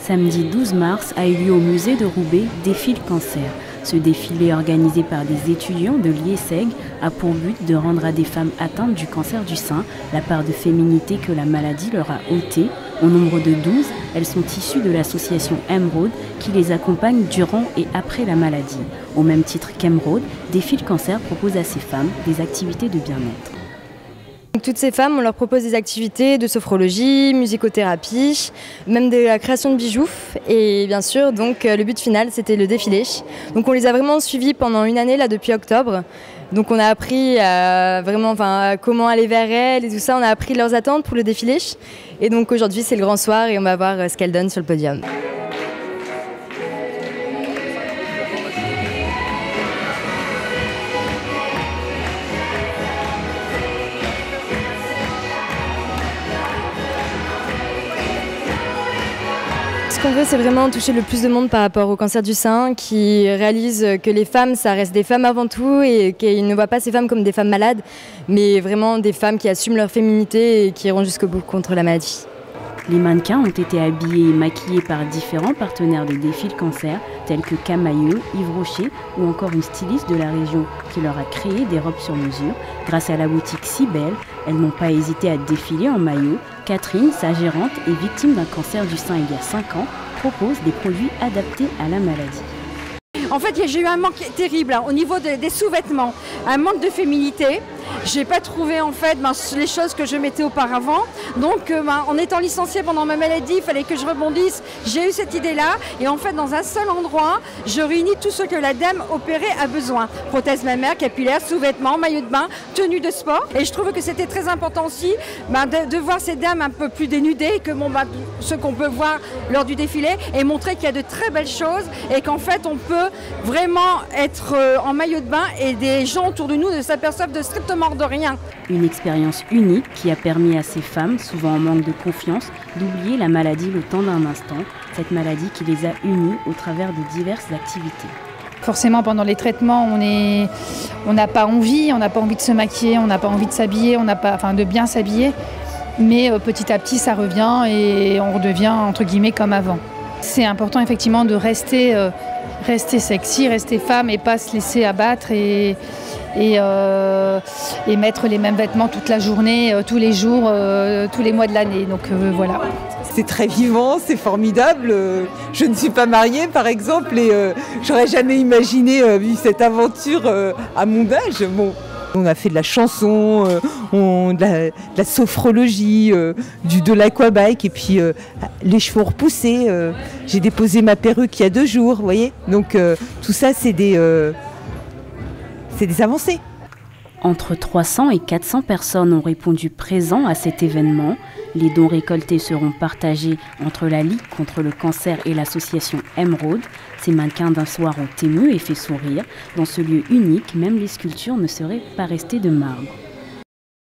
Samedi 12 mars a eu lieu au musée de Roubaix Défile Cancer. Ce défilé organisé par des étudiants de l'IESEG a pour but de rendre à des femmes atteintes du cancer du sein la part de féminité que la maladie leur a ôtée. Au nombre de 12, elles sont issues de l'association Emeraude qui les accompagne durant et après la maladie. Au même titre qu'Emeraude, Défile Cancer propose à ces femmes des activités de bien-être. Toutes ces femmes, on leur propose des activités de sophrologie, musicothérapie, même de la création de bijoux. Et bien sûr, donc, le but final, c'était le défilé. Donc on les a vraiment suivis pendant une année, là, depuis octobre. Donc on a appris comment aller vers elles et tout ça. On a appris leurs attentes pour le défilé. Et donc aujourd'hui, c'est le grand soir et on va voir ce qu'elles donnent sur le podium. Ce qu'on veut, c'est vraiment toucher le plus de monde par rapport au cancer du sein, qui réalise que les femmes, ça reste des femmes avant tout et qu'ils ne voient pas ces femmes comme des femmes malades, mais vraiment des femmes qui assument leur féminité et qui iront jusqu'au bout contre la maladie. Les mannequins ont été habillés et maquillés par différents partenaires de Défile Cancer, tels que Camailleux, Yves Rocher ou encore une styliste de la région qui leur a créé des robes sur mesure. Grâce à la boutique Si Belle, elles n'ont pas hésité à défiler en maillot. Catherine, sa gérante et victime d'un cancer du sein il y a 5 ans, propose des produits adaptés à la maladie. En fait, j'ai eu un manque terrible au niveau des sous-vêtements, un manque de féminité. J'ai pas trouvé en fait les choses que je mettais auparavant. Donc en étant licenciée pendant ma maladie, il fallait que je rebondisse. J'ai eu cette idée-là et en fait dans un seul endroit, je réunis tout ce que la dame opérée a besoin. Prothèse mammaire, capillaire, sous-vêtements, maillot de bain, tenue de sport. Et je trouve que c'était très important aussi de voir ces dames un peu plus dénudées que ce qu'on peut voir lors du défilé et montrer qu'il y a de très belles choses et qu'en fait on peut vraiment être en maillot de bain et des gens autour de nous ne s'aperçoivent de strictement de rien. Une expérience unique qui a permis à ces femmes, souvent en manque de confiance, d'oublier la maladie le temps d'un instant, cette maladie qui les a unies au travers de diverses activités. Forcément, pendant les traitements, on n'a pas envie de se maquiller, on n'a pas envie de s'habiller, de bien s'habiller, mais petit à petit, ça revient et on redevient entre guillemets comme avant. C'est important effectivement de rester sexy, rester femme et pas se laisser abattre et mettre les mêmes vêtements toute la journée, tous les jours, tous les mois de l'année. Donc voilà. C'est très vivant, c'est formidable. Je ne suis pas mariée par exemple et j'aurais jamais imaginé vivre cette aventure à mon âge. Bon. On a fait de la chanson, de la sophrologie, de l'aquabike et puis les cheveux ont repoussé. J'ai déposé ma perruque il y a 2 jours, vous voyez. Donc tout ça, c'est des avancées. Entre 300 et 400 personnes ont répondu présent à cet événement. Les dons récoltés seront partagés entre la Ligue contre le cancer et l'association Emeraude. Ces mannequins d'un soir ont ému et fait sourire. Dans ce lieu unique, même les sculptures ne seraient pas restées de marbre.